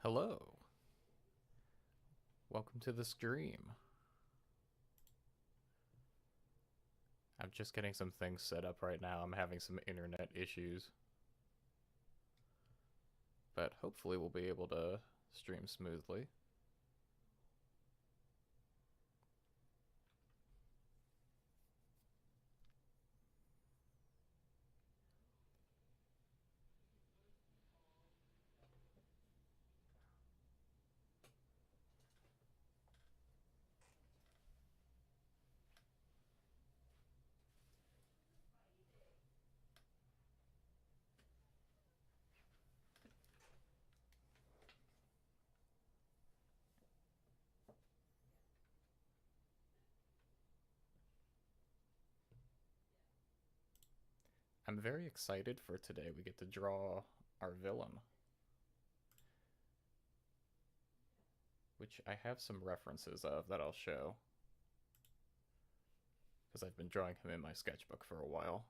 Hello. Welcome to the stream. I'm just getting some things set up right now. I'm having some internet issues, but hopefully we'll be able to stream smoothly. I'm very excited for today. We get to draw our villain, which I have some references of that I'll show because I've been drawing him in my sketchbook for a while.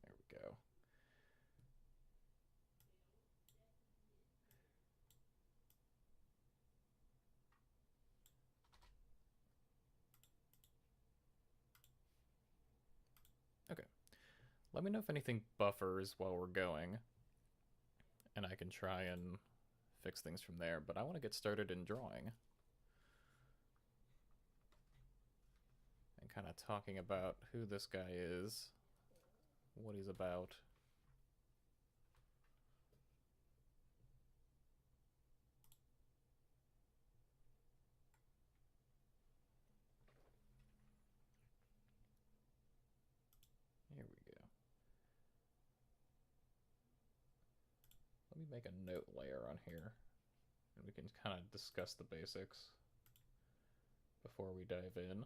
There we go. Okay. Let me know if anything buffers while we're going, and I can try and fix things from there, but I want to get started in drawing and kind of talking about who this guy is, what he's about. Here we go. Let me make a note layer on here, and we can kind of discuss the basics before we dive in.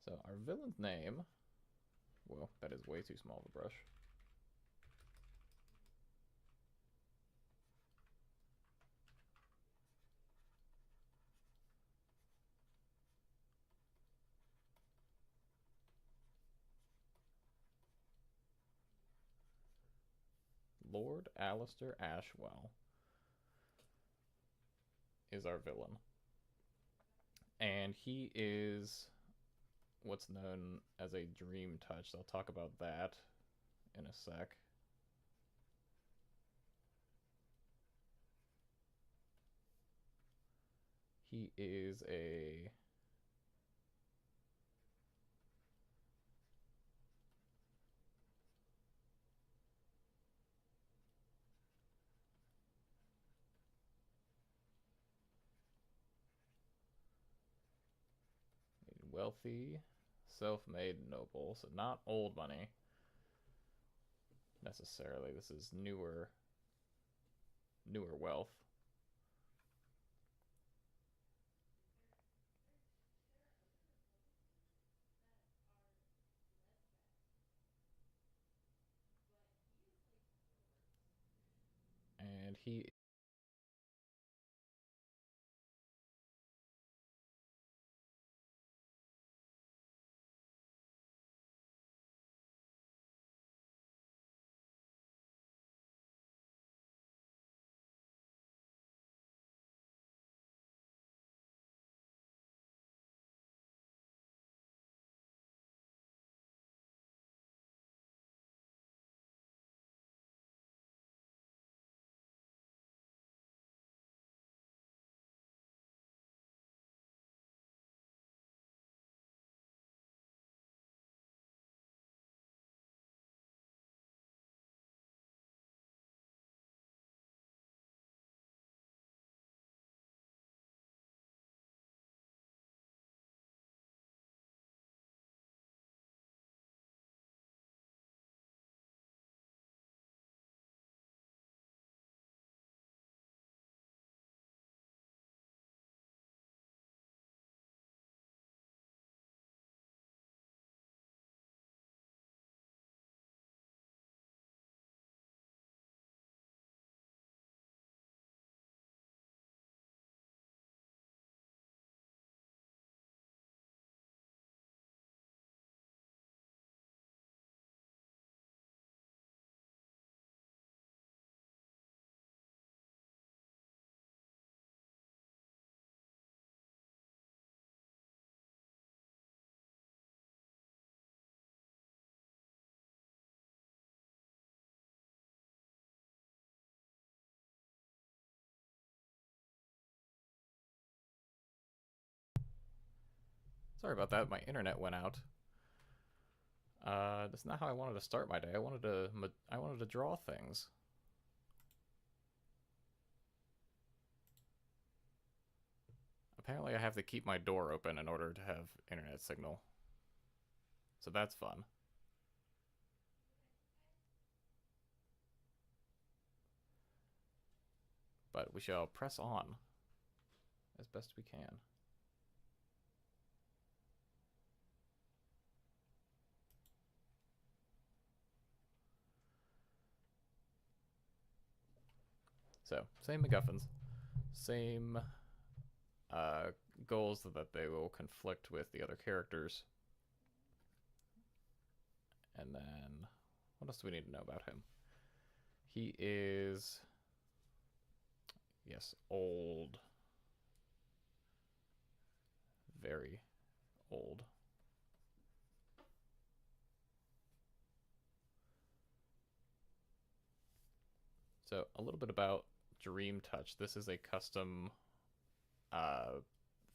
So our villain's name, whoa, that is way too small of a brush. Lord Alistair Ashwell is our villain. And he is what's known as a dream touch. I'll talk about that in a sec. He is a wealthy, self-made noble, so not old money necessarily. This is newer wealth. And he Sorry about that, my internet went out. That's not how I wanted to start my day. I wanted to draw things. Apparently I have to keep my door open in order to have internet signal. So that's fun. But we shall press on as best we can. So, same MacGuffins, same goals that they will conflict with the other characters. And then, what else do we need to know about him? He is, yes, old. Very old. So, a little bit about Dream Touch. This is a custom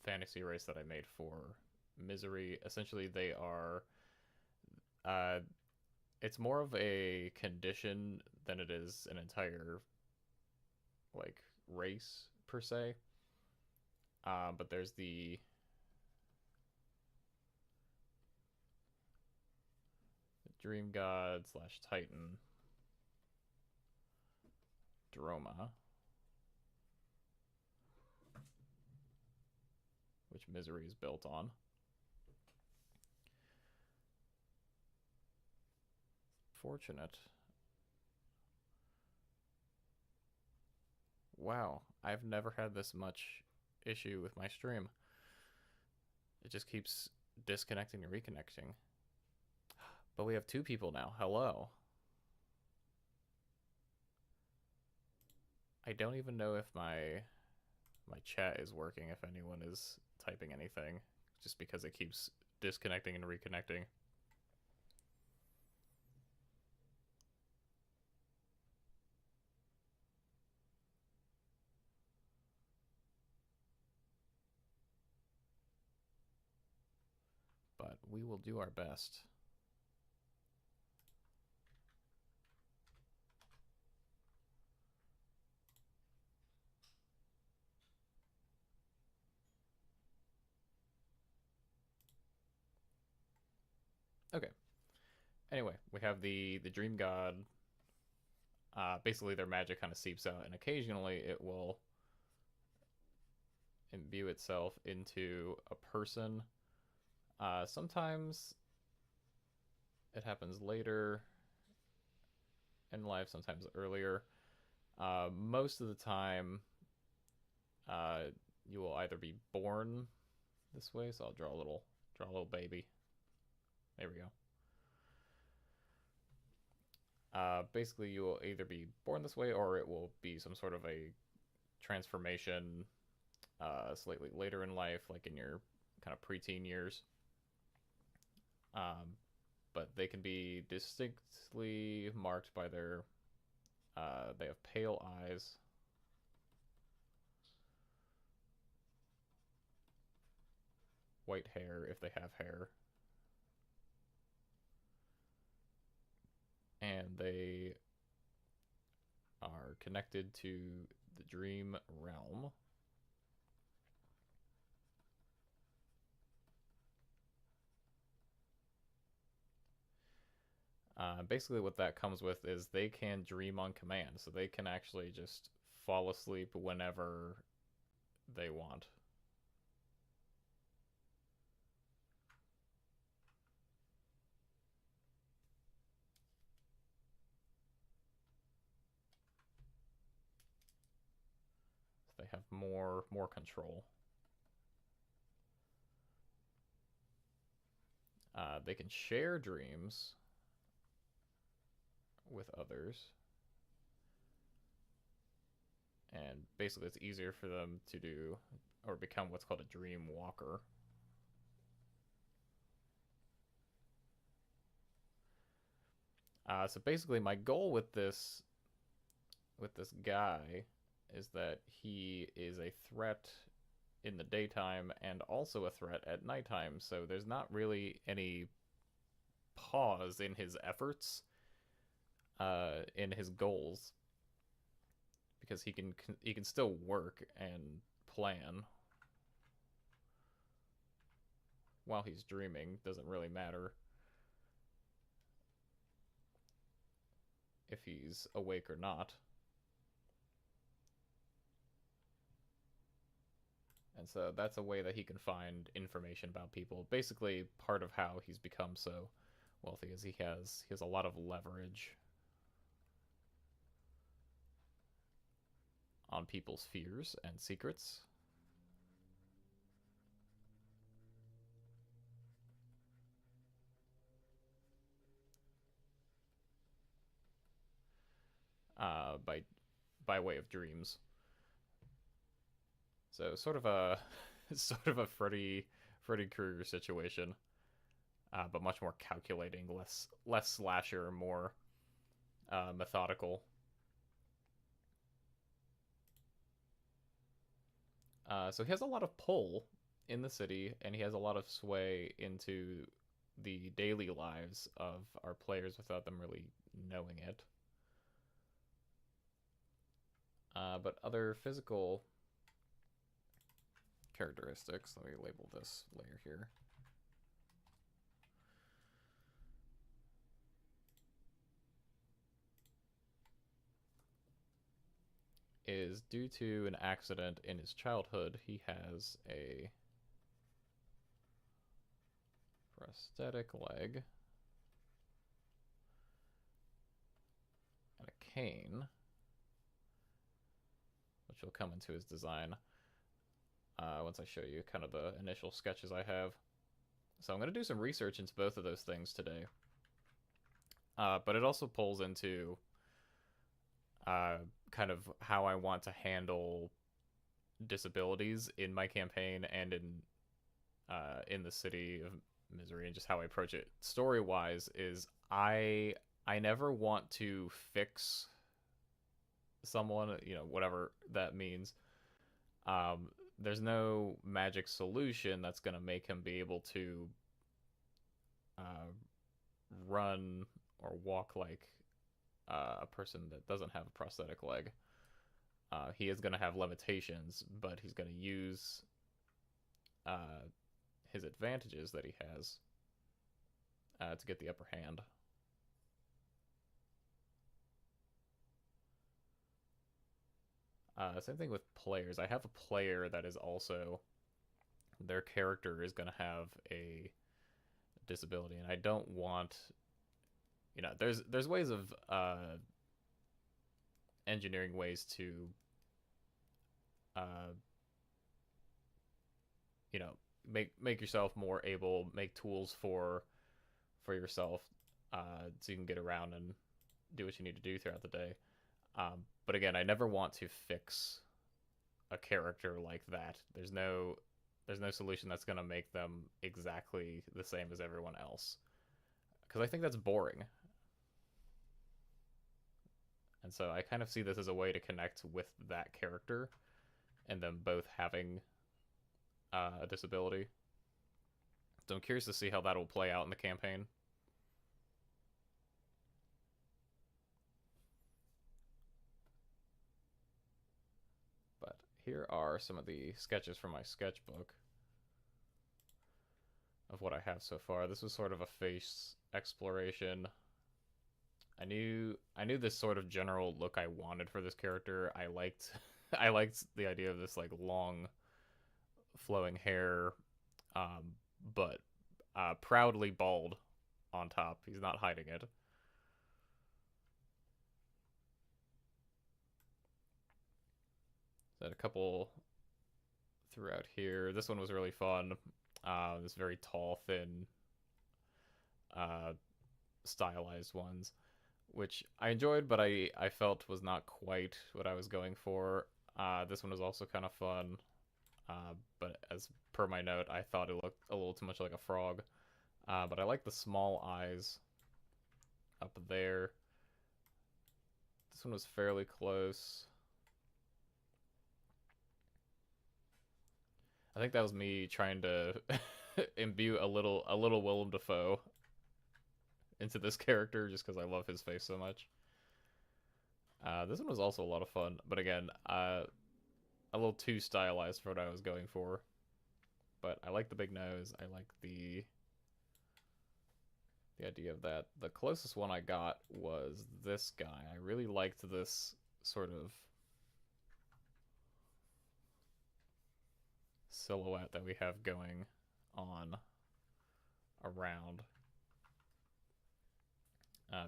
fantasy race that I made for Misery. Essentially, they are. It's more of a condition than it is an entire, like, race per se. But there's the Dream God / Titan Droma, which Misery is built on. Fortunate. Wow, I've never had this much issue with my stream. It just keeps disconnecting and reconnecting. But we have 2 people now. Hello. I don't even know if my chat is working, if anyone is typing anything, just because it keeps disconnecting and reconnecting. But we will do our best. Okay. Anyway, we have the Dream God. Basically, their magic kind of seeps out, and occasionally it will imbue itself into a person. Sometimes it happens later in life, sometimes earlier. Most of the time, you will either be born this way. So I'll draw a little baby. There we go. Basically, you will either be born this way, or it will be some sort of a transformation slightly later in life, like in your kind of preteen years. But they can be distinctly marked by their they have pale eyes, white hair if they have hair, and they are connected to the dream realm. Basically, what that comes with is they can dream on command, so they can actually just fall asleep whenever they want. So they have more control. They can share dreams with others, and basically it's easier for them to do or become what's called a dream walker. So basically my goal with this guy is that he is a threat in the daytime and also a threat at nighttime. So there's not really any pause in his efforts, in his goals, because he can still work and plan while he's dreaming. Doesn't really matter if he's awake or not. And so that's a way that he can find information about people. Basically, part of how he's become so wealthy is he has a lot of leverage on people's fears and secrets. By way of dreams. So sort of a sort of a Freddy Krueger situation, but much more calculating, less slasher, more methodical. So he has a lot of pull in the city, and he has a lot of sway into the daily lives of our players without them really knowing it. But other physical characteristics, let me label this layer here. Is due to an accident in his childhood, he has a prosthetic leg and a cane, which will come into his design once I show you kind of the initial sketches I have. So I'm going to do some research into both of those things today. But it also pulls into kind of how I want to handle disabilities in my campaign and in the City of Misery, and just how I approach it story wise is I never want to fix someone, whatever that means. There's no magic solution that's going to make him be able to run or walk like a person that doesn't have a prosthetic leg. He is going to have limitations, but he's going to use his advantages that he has to get the upper hand. Same thing with players. I have a player that is also, their character is going to have a disability, and I don't want, there's ways of engineering ways to, make yourself more able, make tools for yourself, so you can get around and do what you need to do throughout the day. But again, I never want to fix a character like that. There's no solution that's going to make them exactly the same as everyone else, because I think that's boring. And so I kind of see this as a way to connect with that character and them both having a disability. So I'm curious to see how that will play out in the campaign. But here are some of the sketches from my sketchbook of what I have so far. This was sort of a face exploration. I knew this sort of general look I wanted for this character. I liked I liked the idea of this like long flowing hair, but proudly bald on top. He's not hiding it. Then a couple throughout here. This one was really fun. This very tall, thin, stylized ones, which I enjoyed, but I felt was not quite what I was going for. This one was also kind of fun, but as per my note, I thought it looked a little too much like a frog. But I like the small eyes up there. This one was fairly close. I think that was me trying to imbue a little Willem Dafoe into this character just because I love his face so much. This one was also a lot of fun, but again, a little too stylized for what I was going for. But I like the big nose. I like the idea of that. The closest one I got was this guy. I really liked this sort of silhouette that we have going on around.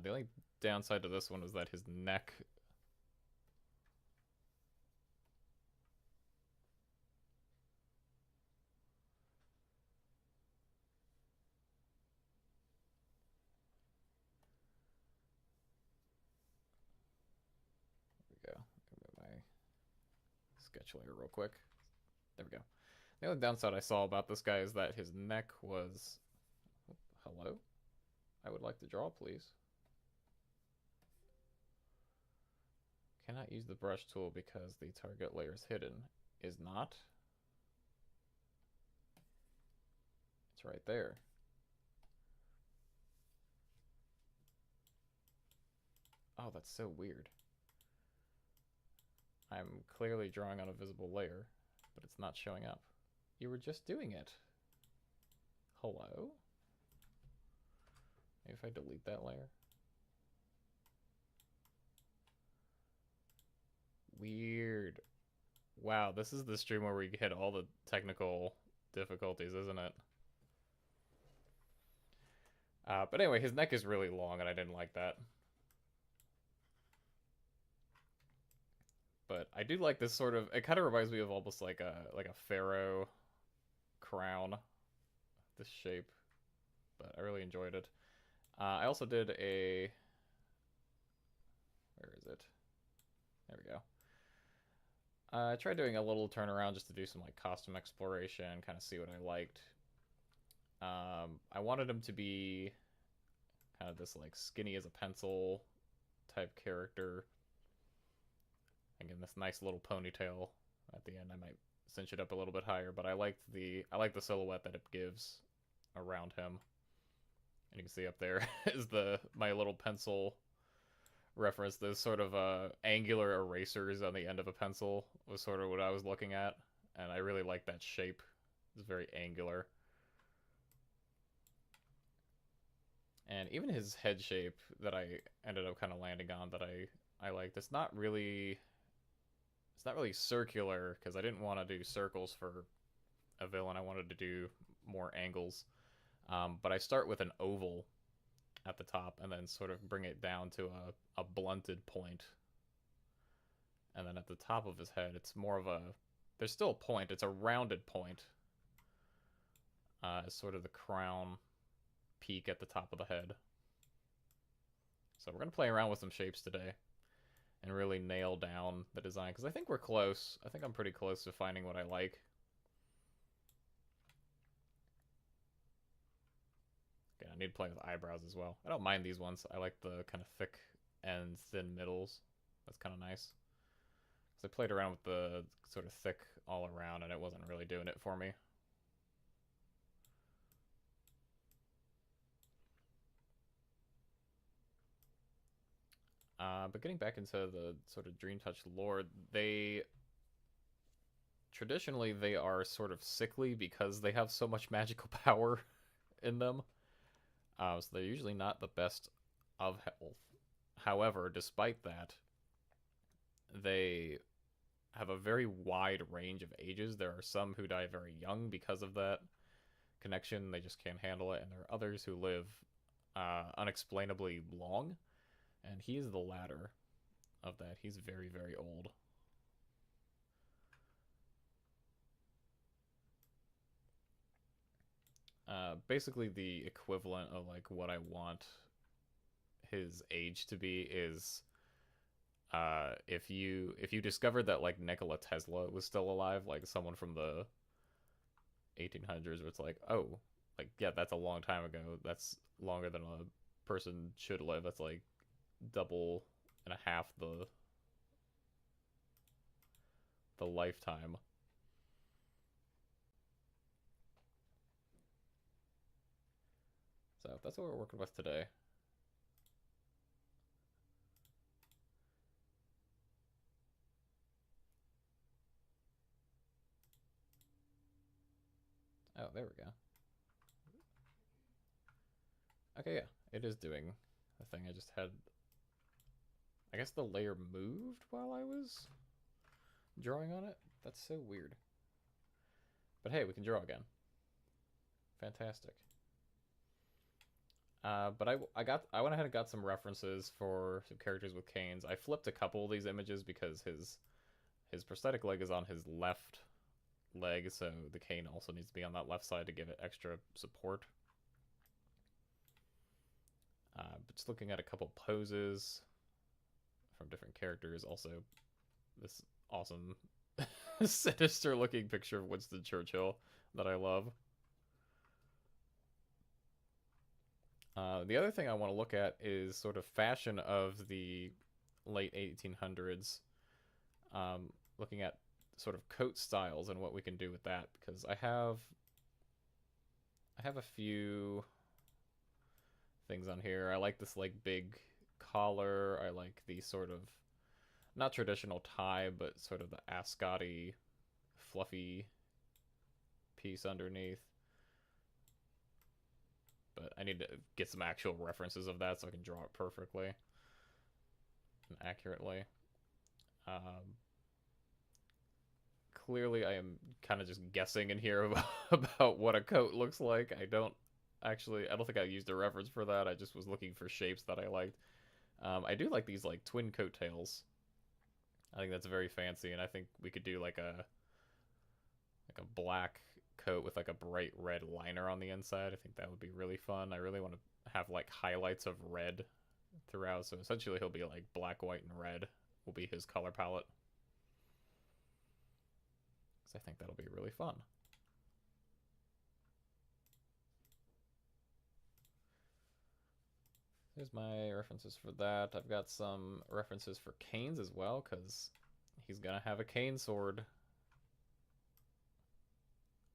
The only downside to this one was that his neck. There we go. Move my sketch layer real quick. There we go. The only downside I saw about this guy is that his neck was. Hello? I would like to draw, please. Cannot use the brush tool because the target layer is hidden. Is not? It's right there. Oh, that's so weird. I'm clearly drawing on a visible layer, but it's not showing up. You were just doing it. Hello? Maybe if I delete that layer. Weird. Wow, this is the stream where we hit all the technical difficulties, isn't it? But anyway, his neck is really long, and I didn't like that. But I do like this sort of. It kind of reminds me of almost like a pharaoh crown. This shape, but I really enjoyed it. I also did a. Where is it? There we go. I tried doing a little turnaround just to do some like costume exploration, kind of see what I liked. I wanted him to be kind of this like skinny as a pencil type character. Again, this nice little ponytail at the end. I might cinch it up a little bit higher, but I like the silhouette that it gives around him. And you can see up there is my little pencil reference. Those sort of angular erasers on the end of a pencil was sort of what I was looking at, and I really like that shape. It's very angular. And even his head shape that I ended up kind of landing on that I liked. It's not really circular because I didn't want to do circles for a villain. I wanted to do more angles. But I start with an oval at the top and then sort of bring it down to a blunted point. And then at the top of his head, it's more of a... There's still a point. It's a rounded point. It's sort of the crown peak at the top of the head. So we're going to play around with some shapes today and really nail down the design, because I think we're close. I think I'm pretty close to finding what I like. Okay, I need to play with eyebrows as well. I don't mind these ones. I like the kind of thick and thin middles. That's kind of nice. So I played around with the sort of thick all around, and it wasn't really doing it for me. But getting back into the sort of Dream Touch lore, traditionally they are sort of sickly because they have so much magical power in them. So they're usually not the best of health. However, despite that, they have a very wide range of ages. There are some who die very young because of that connection. They just can't handle it. And there are others who live unexplainably long. And he is the latter of that. He's very, very old. Basically, the equivalent of like what I want his age to be is if you discovered that like Nikola Tesla was still alive, like someone from the 1800s, where it's like, oh, like yeah, that's a long time ago. That's longer than a person should live. That's like double and a half the lifetime. stuff. That's what we're working with today. Oh, there we go. Okay, yeah, it is doing the thing. I just had, I guess the layer moved while I was drawing on it. That's so weird. But hey, we can draw again. Fantastic. But I went ahead and got some references for some characters with canes. I flipped a couple of these images because his prosthetic leg is on his left leg, so the cane also needs to be on that left side to give it extra support. But just looking at a couple poses from different characters. Also, this awesome, sinister looking picture of Winston Churchill that I love. The other thing I want to look at is sort of fashion of the late 1800s. Looking at sort of coat styles and what we can do with that, because I have a few things on here. I like this like big collar. I like the sort of not traditional tie, but sort of the ascot-y, fluffy piece underneath. But I need to get some actual references of that so I can draw it perfectly and accurately. Clearly, I am kind of just guessing in here about what a coat looks like. I don't think I used a reference for that. I just was looking for shapes that I liked. I do like these like twin coattails. I think that's very fancy, and I think we could do like a black coat with like a bright red liner on the inside. I think that would be really fun. I really want to have like highlights of red throughout, so essentially he'll be like black, white, and red will be his color palette. So I think that'll be really fun. There's my references for that. I've got some references for canes as well, because he's gonna have a cane sword.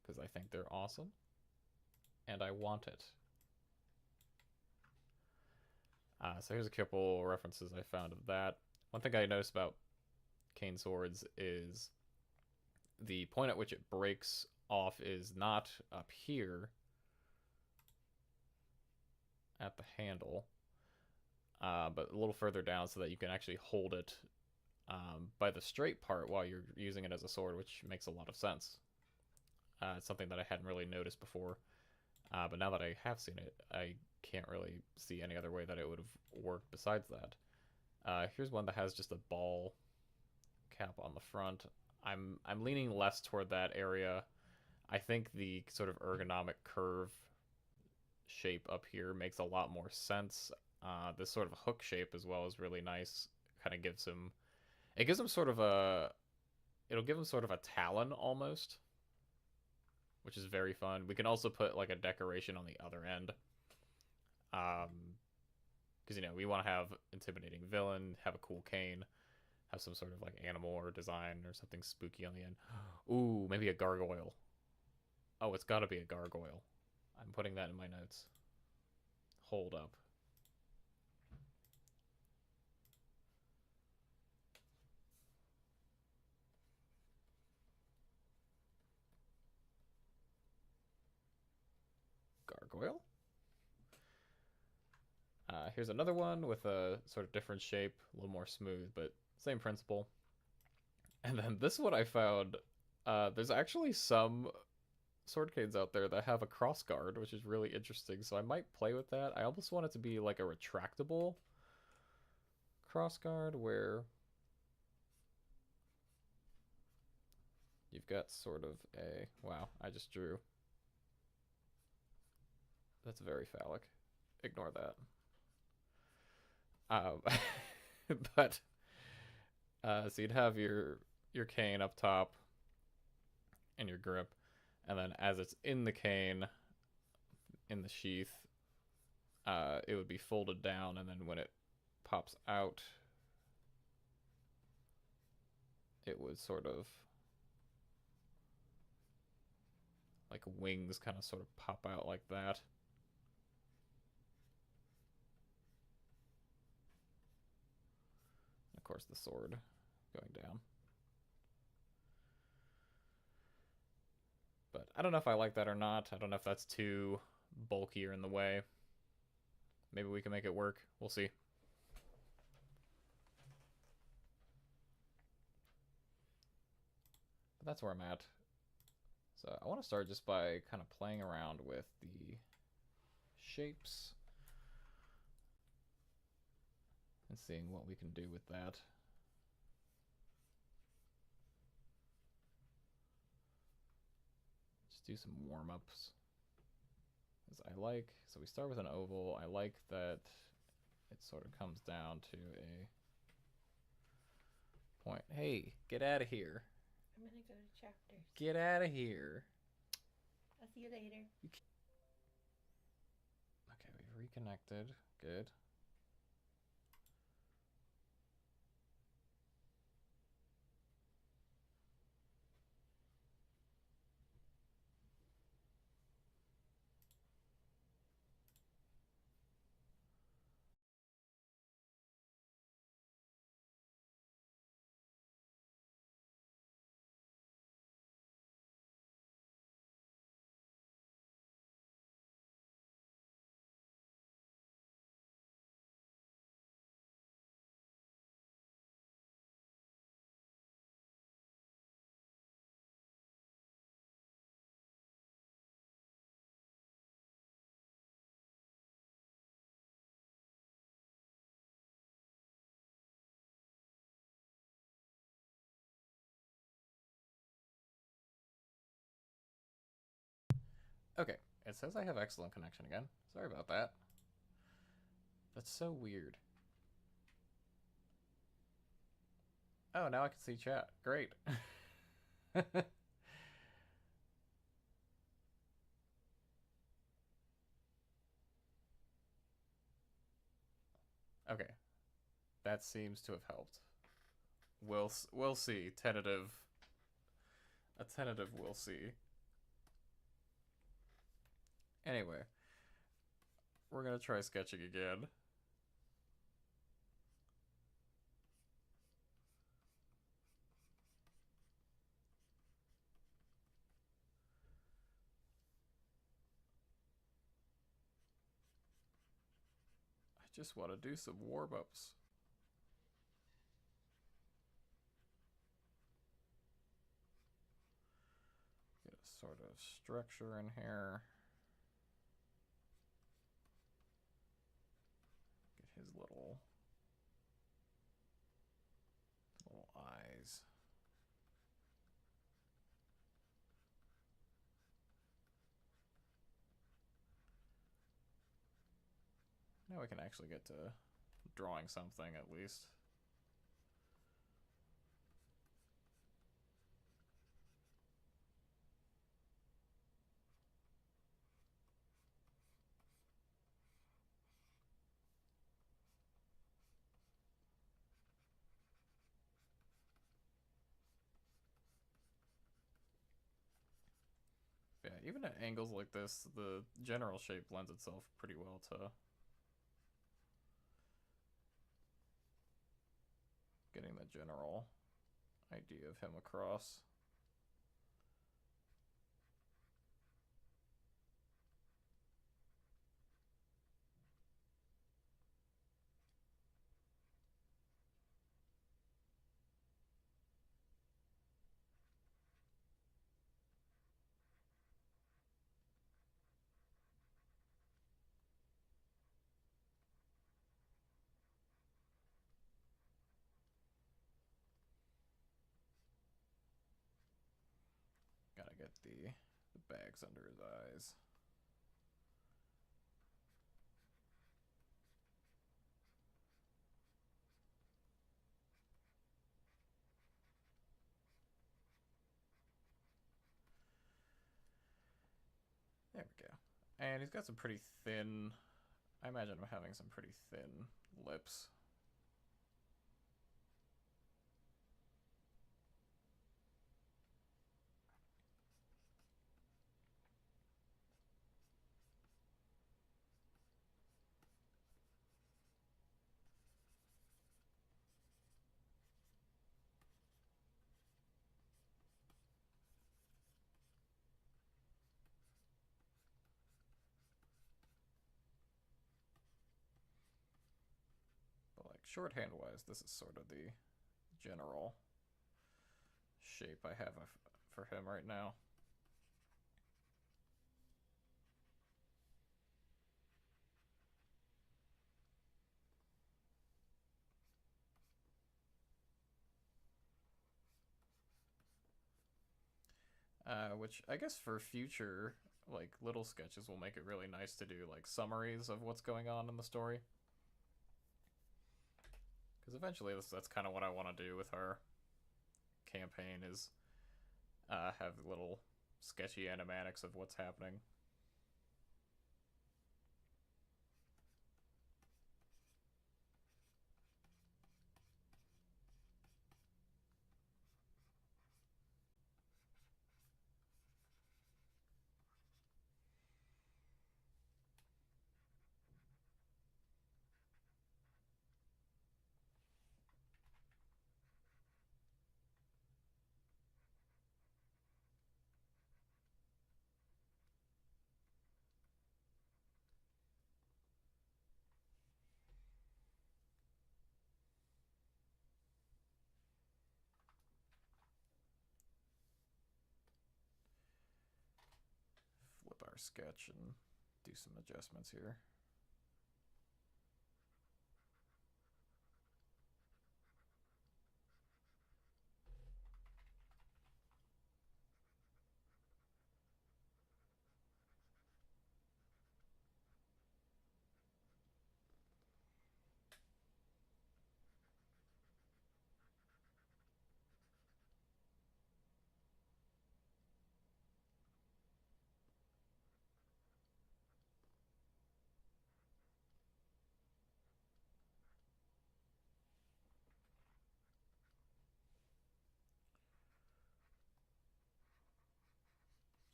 Because I think they're awesome. And I want it. So here's a couple references I found of that. One thing I noticed about cane swords is the point at which it breaks off is not up here at the handle, but a little further down so that you can actually hold it by the straight part while you're using it as a sword, which makes a lot of sense. It's something that I hadn't really noticed before, but now that I have seen it, I can't really see any other way that it would have worked besides that. Here's one that has just a ball cap on the front. I'm leaning less toward that area. I think the sort of ergonomic curve shape up here makes a lot more sense. This sort of hook shape as well is really nice. Kind of gives him, it gives him sort of a, it'll give him sort of a talon almost, which is very fun. We can also put like a decoration on the other end. Because, you know, we want to have intimidating villain, have a cool cane, have some sort of like animal or design or something spooky on the end. Ooh, maybe a gargoyle. Oh, it's got to be a gargoyle. I'm putting that in my notes. Hold up. Gargoyle? Here's another one with a sort of different shape, a little more smooth, but same principle. And then this one I found, there's actually some sword canes out there that have a cross guard, which is really interesting, so I might play with that. I almost want it to be like a retractable cross guard where you've got sort of a, wow, I just drew. That's very phallic. Ignore that. But so you'd have your cane up top and your grip, and then as it's in the cane, in the sheath, it would be folded down, and then when it pops out, it would sort of like wings kind of sort of pop out like that. course, the sword going down. But I don't know if I like that or not. I don't know if that's too bulky or in the way. Maybe we can make it work. We'll see. But that's where I'm at. So I want to start just by kind of playing around with the shapes and seeing what we can do with that. Just do some warm-ups. As I like, so we start with an oval. I like that it sort of comes down to a point. Hey, get out of here. I'm gonna go to chapters. Get out of here. I'll see you later. Okay, we've reconnected. Good. Okay, it says I have excellent connection again. Sorry about that. That's so weird. Oh, now I can see chat. Great. Okay, that seems to have helped. We'll see. Tentative. A tentative we'll see. Anyway, we're gonna try sketching again. I just want to do some warm-ups. Get a sort of structure in here. Get his little eyes. Now we can actually get to drawing something at least. Yeah, even at angles like this, the general shape lends itself pretty well to getting the general idea of him across. Gotta get the bags under his eyes. There we go. And he's got some pretty thin, I imagine him having some pretty thin lips. shorthand wise, this is sort of the general shape I have for him right now. Which I guess for future like little sketches will make it really nice to do like summaries of what's going on in the story. Because eventually that's kind of what I want to do with our campaign is have little sketchy animatics of what's happening. Flip our sketch and do some adjustments here.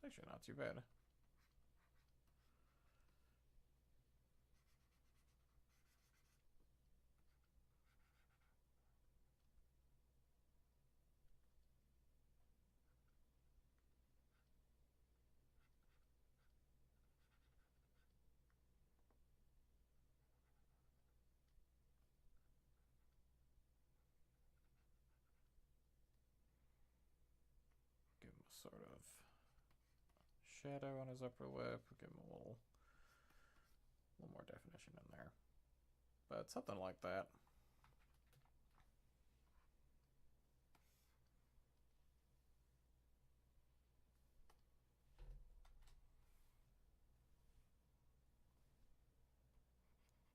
It's actually not too bad. Give him a sort of shadow on his upper lip. Give him a little more definition in there. But something like that.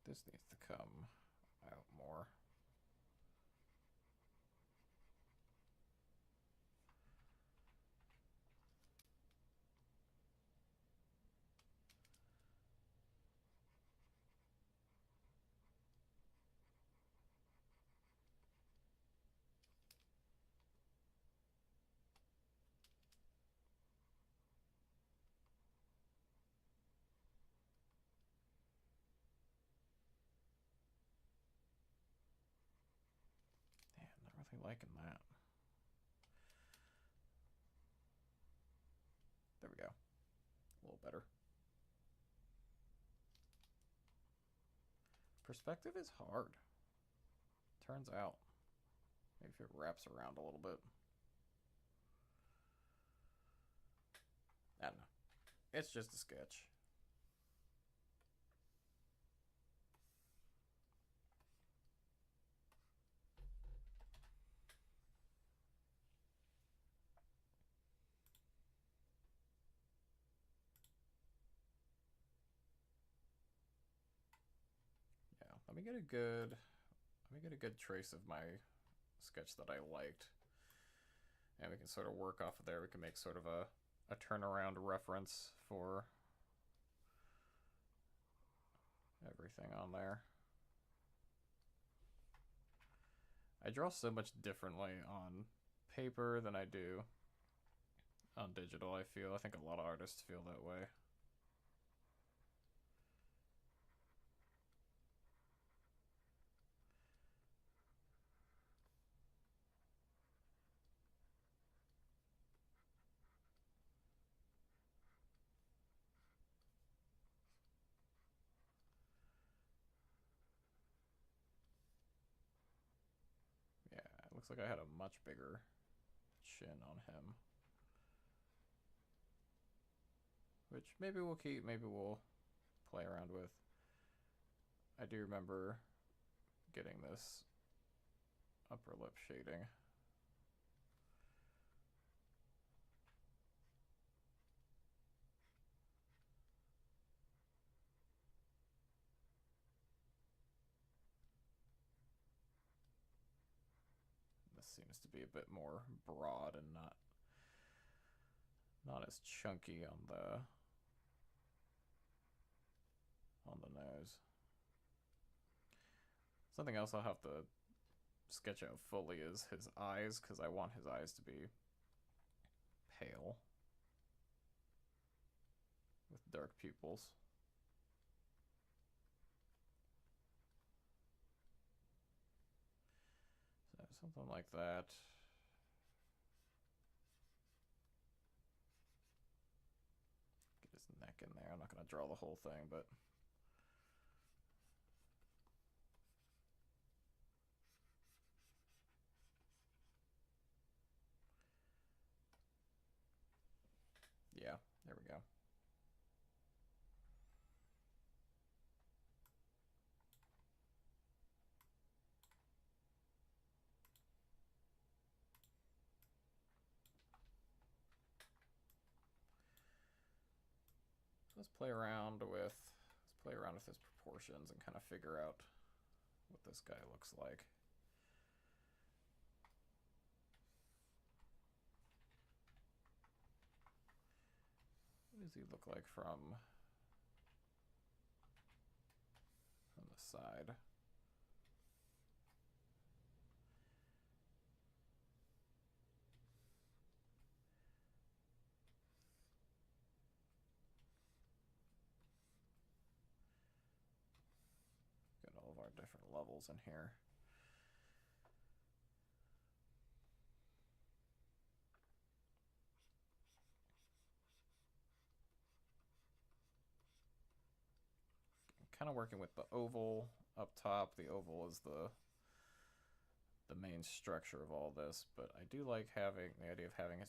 This needs to come out more. Man, not really liking that. There we go. A little better. Perspective is hard. Turns out. Maybe if it wraps around a little bit. I don't know. It's just a sketch. Yeah, let me get a good trace of my sketch that I liked. And we can sort of work off of there. We can make sort of a turnaround reference for everything on there. I draw so much differently on paper than I do on digital, I feel. I think a lot of artists feel that way. Looks like I had a much bigger chin on him. Which maybe we'll keep, maybe we'll play around with. I do remember getting this upper lip shading. This seems to be a bit more broad and not as chunky on the nose. Something else I'll have to sketch out fully is his eyes, because I want his eyes to be pale with dark pupils. So something like that. Get his neck in there. I'm not going to draw the whole thing, but yeah, there we go. Let's play around with his proportions and kind of figure out what this guy looks like. What does he look like from the side? Got all of our different levels in here. Kind of working with the oval up top. The oval is the main structure of all this, but I do like having the idea of having his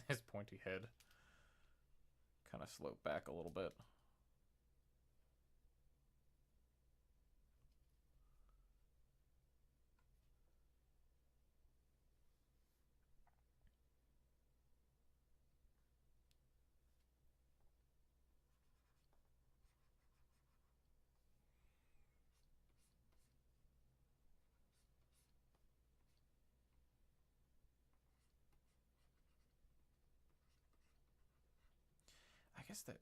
his pointy head kind of slope back a little bit. I guess that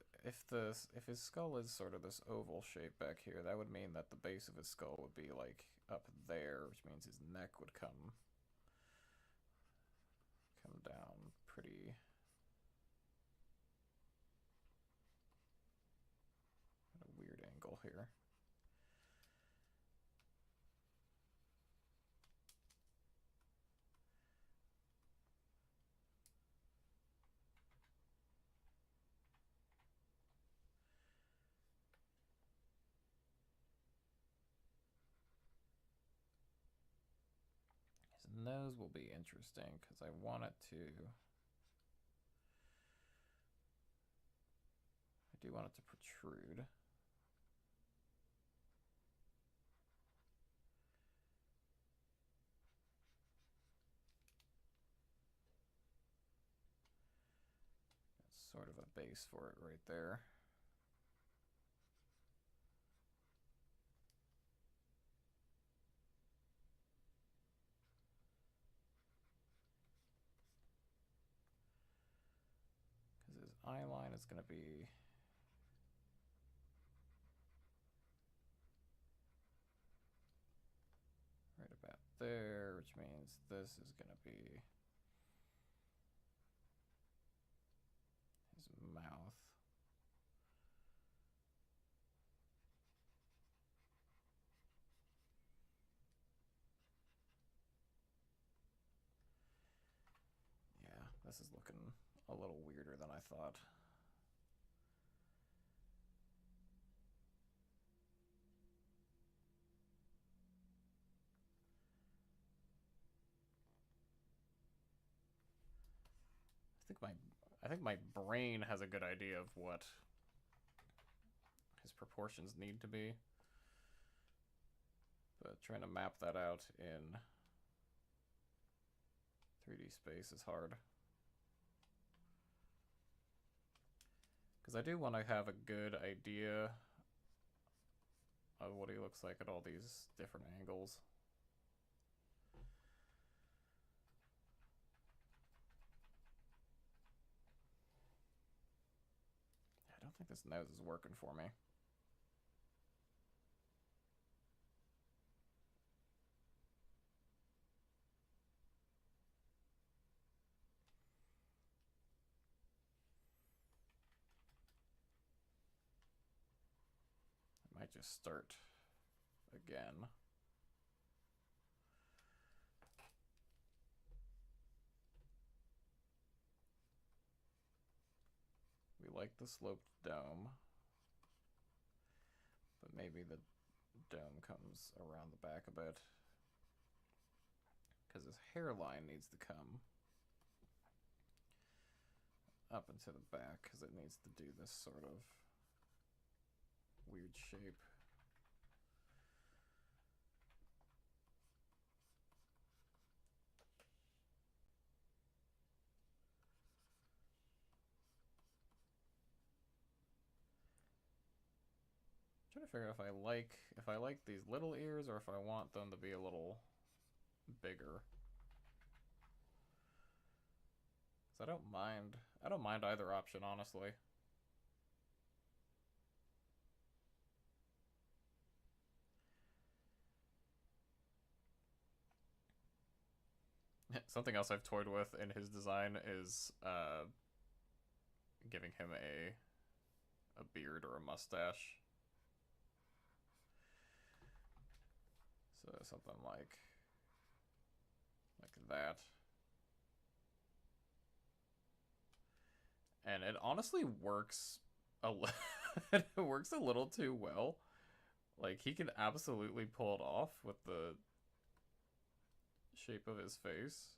if his skull is sort of this oval shape back here, that would mean that the base of his skull would be like up there, which means his neck would come down pretty at a weird angle here. His nose will be interesting because I want it to. I do want it to protrude. That's sort of a base for it right there. Because his eye line is going to be right about there, which means this is going to be his mouth. Yeah, this is looking a little weirder than I thought. think my brain has a good idea of what his proportions need to be. But trying to map that out in 3D space is hard. Because I do want to have a good idea of what he looks like at all these different angles. I don't think this nose is working for me. I might just start again. We like the sloped dome, but maybe the dome comes around the back a bit, because his hairline needs to come up into the back, because it needs to do this sort of weird shape. I'm trying to figure out if I like these little ears or if I want them to be a little bigger. 'Cause I don't mind either option, honestly. Something else I've toyed with in his design is giving him a beard or a mustache. So something like that. And it honestly works it works a little too well. Like, he can absolutely pull it off with the shape of his face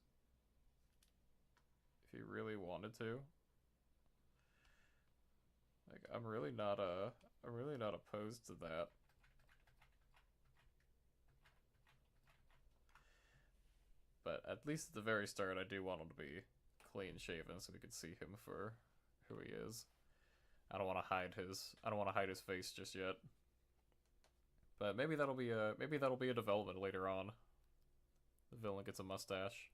if he really wanted to. Like, I'm really not opposed to that. But at least at the very start, I do want him to be clean shaven so we could see him for who he is. I don't want to hide his face just yet. But maybe that'll be a development later on. The villain gets a mustache.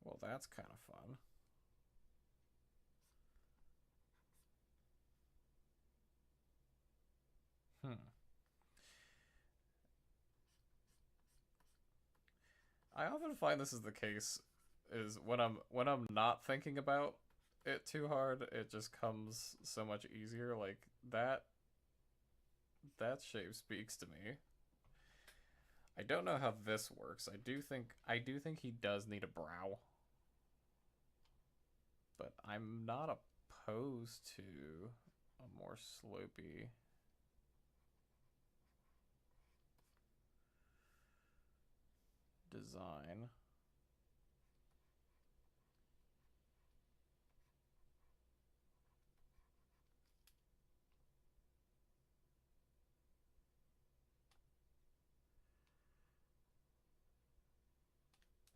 Well, that's kind of fun. I often find this is the case is when I'm not thinking about it too hard, it just comes so much easier. Like that shape speaks to me. I don't know how this works. I do think he does need a brow. But I'm not opposed to a more slopey design.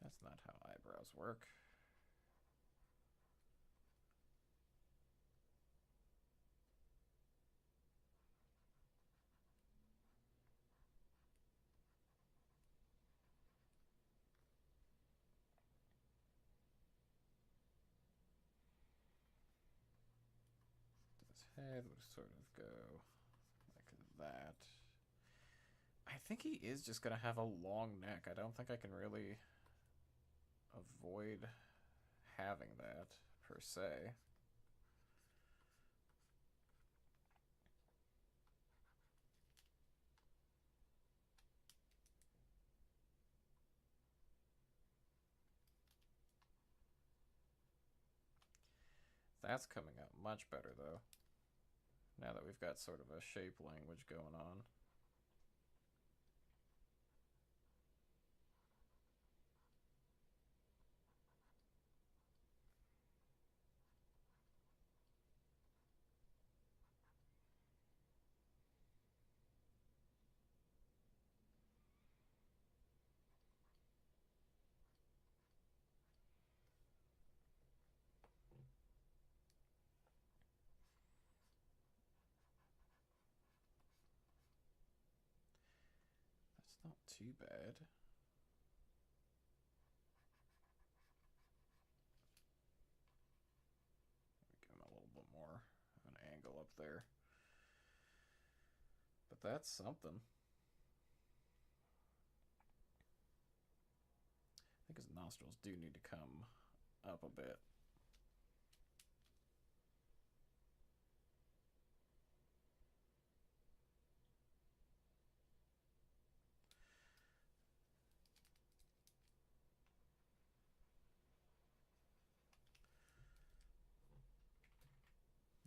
That's not how eyebrows work. His head would sort of go like that. I think he is just gonna have a long neck. I don't think I can really avoid having that, per se. That's coming out much better, though, now that we've got sort of a shape language going on. That's not too bad. Give him a little bit more of an angle up there. But that's something. I think his nostrils do need to come up a bit.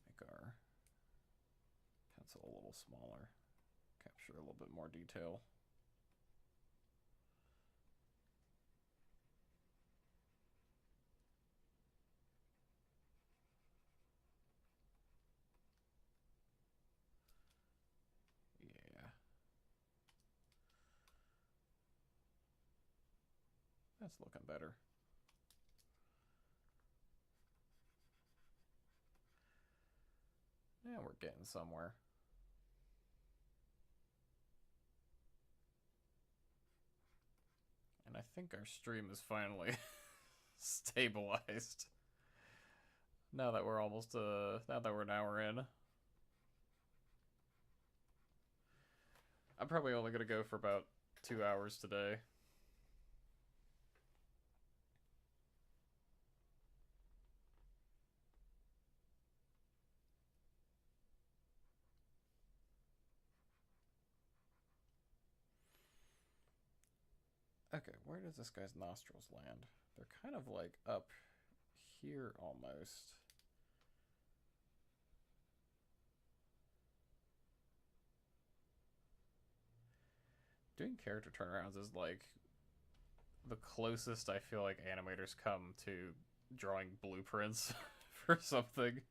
Make our pencil a little smaller. Capture a little bit more detail. Yeah. That's looking better. Yeah, we're getting somewhere. And I think our stream is finally stabilized. Now that we're almost, now that we're an hour in. I'm probably only gonna go for about 2 hours today. Okay, where does this guy's nostrils land? They're kind of like up here almost. Doing character turnarounds is like the closest I feel like animators come to drawing blueprints for something.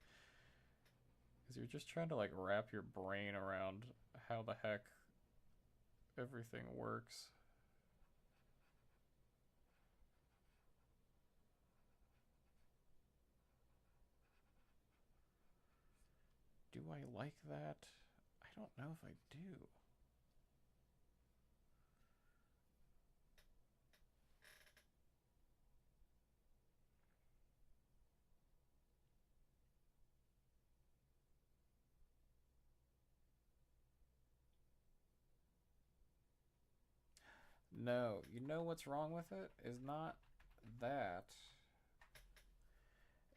Because you're just trying to like wrap your brain around how the heck everything works. Do I like that? I don't know if I do. No, you know what's wrong with it? Is not that.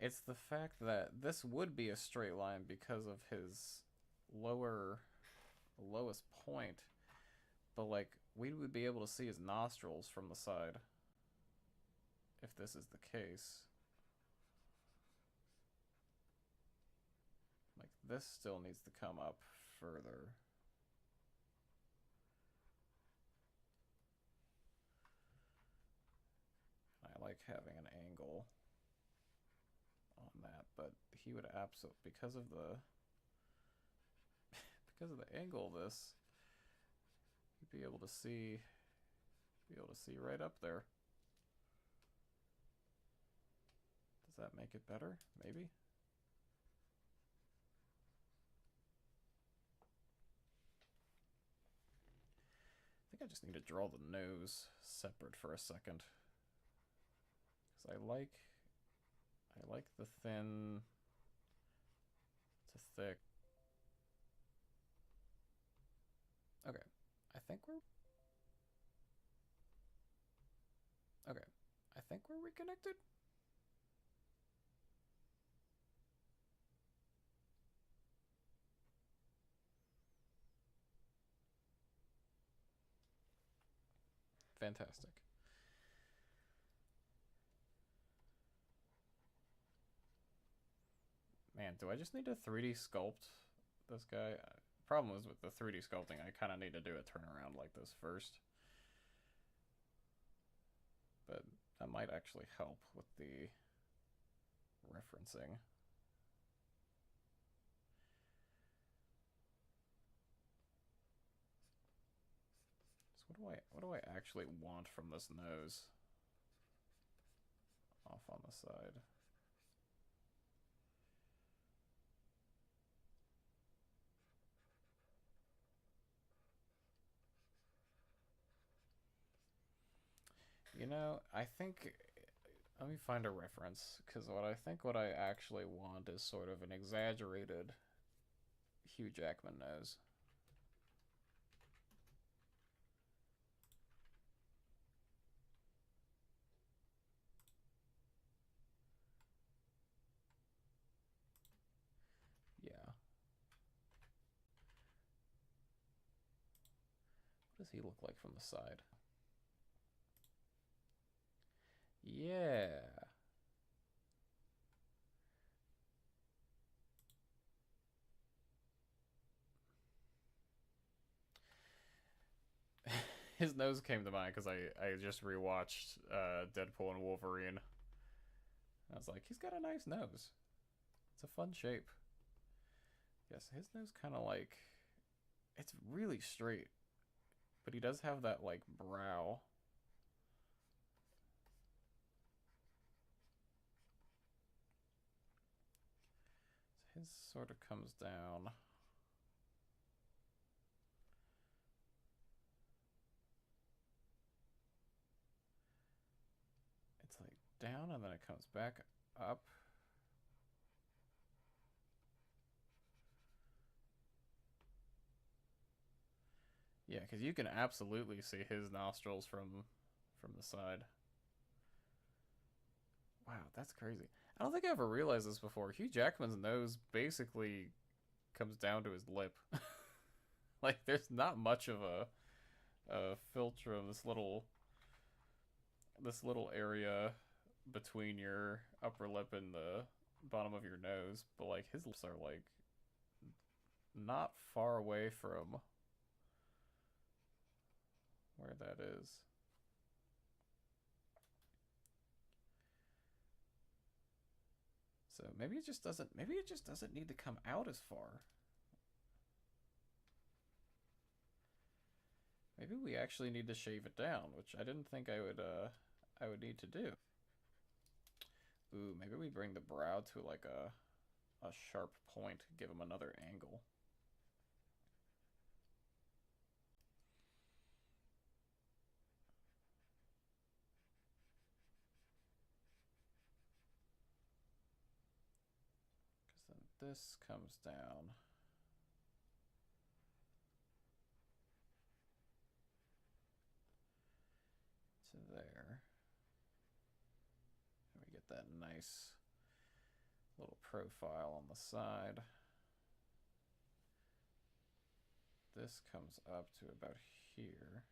It's the fact that this would be a straight line because of his lowest point. But like, we would be able to see his nostrils from the side if this is the case. Like, this still needs to come up further. I like having an angle on that, but he would absolutely, because of the angle of this, you'd be able to see right up there. Does that make it better? Maybe. I think I just need to draw the nose separate for a second. Because I like the thin to thick. Okay, I think we're think we're reconnected. Fantastic. Man, do I just need to 3D sculpt this guy? Problem is with the 3D sculpting, I kind of need to do a turnaround like this first. But that might actually help with the referencing. So what do I actually want from this nose? Off on the side. You know, I think, let me find a reference, because what I actually want is sort of an exaggerated Hugh Jackman nose. Yeah. What does he look like from the side? Yeah. His nose came to mind because I just rewatched Deadpool and Wolverine. I was like, he's got a nice nose. It's a fun shape. Yes, his nose kind of like, it's really straight, but he does have that like brow. So his sort of comes down. It's like down and then it comes back up. Yeah, because you can absolutely see his nostrils from the side. Wow, that's crazy. I don't think I ever realized this before. Hugh Jackman's nose basically comes down to his lip. Like, there's not much of a filter of this little area between your upper lip and the bottom of your nose, but like his lips are like not far away from where that is. So maybe it just doesn't need to come out as far. Maybe we actually need to shave it down, which I didn't think I would need to do. Ooh, maybe we bring the brow to like a sharp point, give him another angle. Because then this comes down. To there. And we get that nice little profile on the side. This comes up to about here.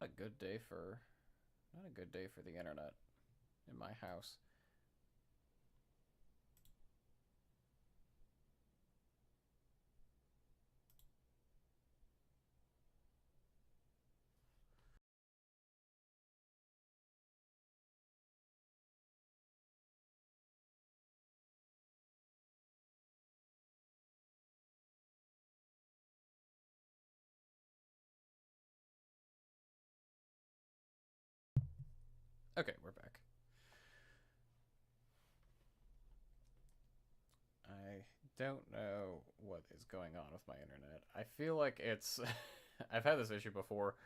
A good day for, not a good day for the internet in my house. Okay, we're back. I don't know what is going on with my internet. I feel like it's. I've had this issue before.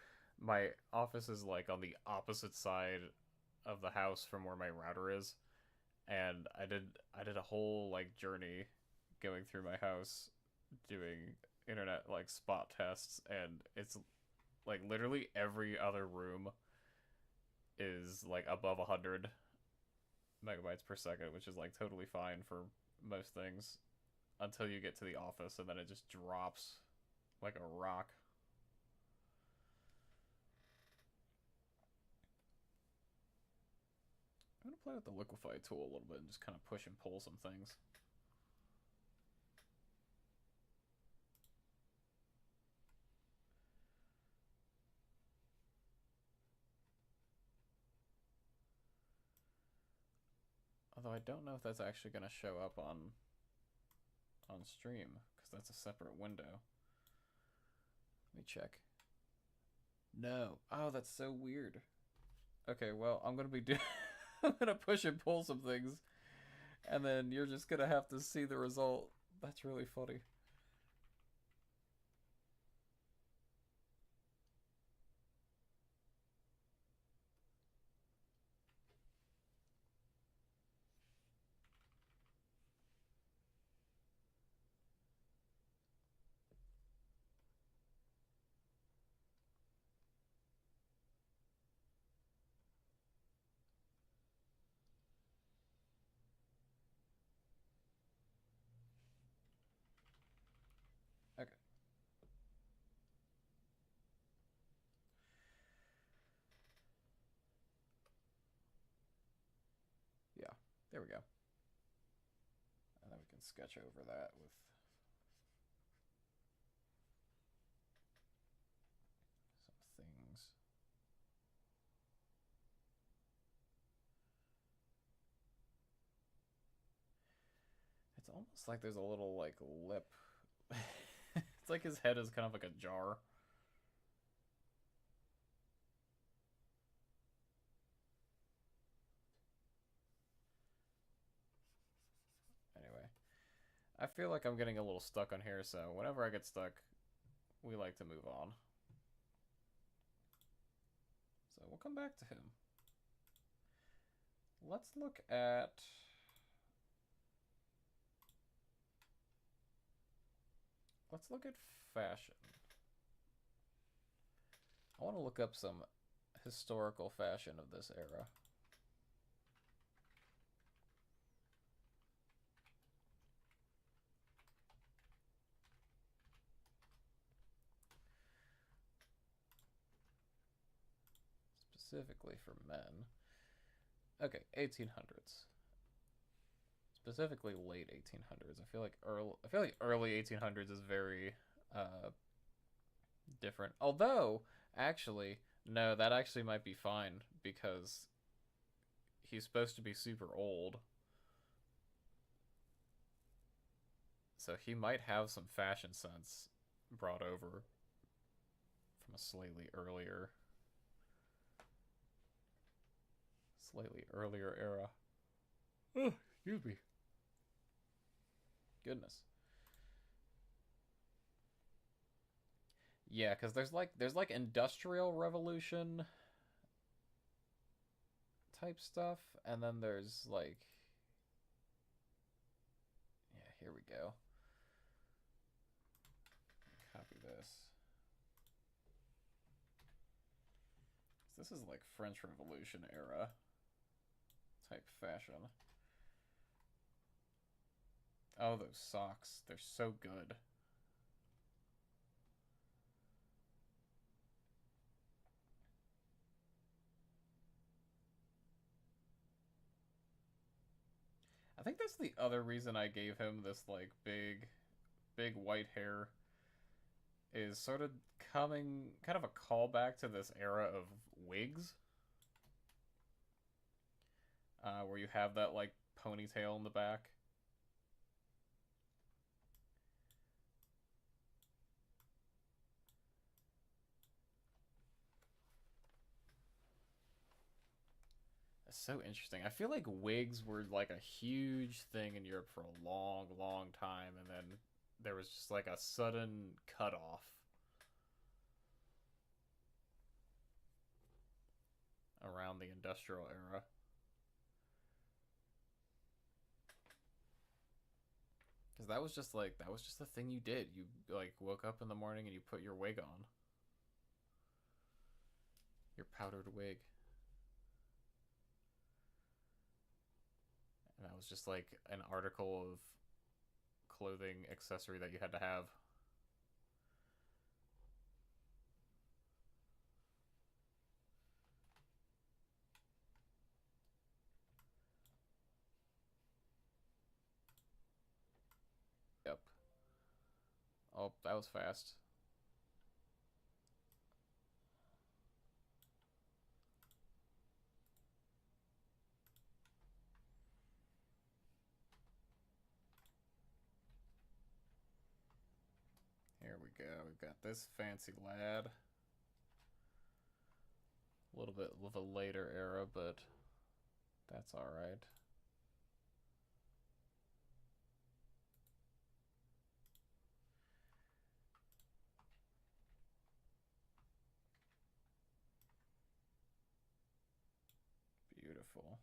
My office is like on the opposite side of the house from where my router is. and I did a whole like journey going through my house doing internet like spot tests, and it's like literally every other room is like above 100 megabytes per second, which is like totally fine for most things until you get to the office, and then it just drops like a rock. I'm gonna play with the liquefy tool a little bit and just kind of push and pull some things. Although I don't know if that's actually gonna show up on stream because that's a separate window. Let me check. No. Oh, that's so weird. Okay, well, I'm gonna be doing. I'm gonna push and pull some things, and then you're just gonna have to see the result. That's really funny. Okay. Yeah. There we go. And then we can sketch over that with some things. It's almost like there's a little like lip. It's like his head is kind of like a jar. Anyway, I feel like I'm getting a little stuck on here, so whenever I get stuck, we like to move on. So we'll come back to him. Let's look at... Let's look at fashion. I want to look up some historical fashion of this era. Specifically for men. Okay, 1800s. Specifically late 1800s. I feel like early 1800s is very different. Although, actually, no, that actually might be fine because he's supposed to be super old. So he might have some fashion sense brought over from a slightly earlier era. Oh, excuse me. Goodness. Yeah, because there's like industrial revolution type stuff, and then there's like, yeah, here we go. Copy this. This is like French Revolution era type fashion. Oh, those socks. They're so good. I think that's the other reason I gave him this like big white hair, is sort of coming kind of a callback to this era of wigs, where you have that like ponytail in the back. It's so interesting. I feel like wigs were like a huge thing in Europe for a long time, and then there was just like a sudden cutoff around the industrial era. Because that was just like, that was just the thing you did. You, like, woke up in the morning and you put your wig on. Your powdered wig. And that was just like an article of clothing accessory that you had to have. Yep. Oh, that was fast. Here we go. We've got this fancy lad. A little bit of a later era, but that's alright. Beautiful.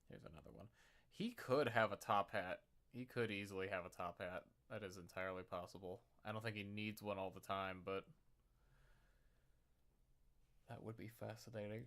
Here's another one. He could have a top hat. He could easily have a top hat. That is entirely possible. I don't think he needs one all the time, but that would be fascinating.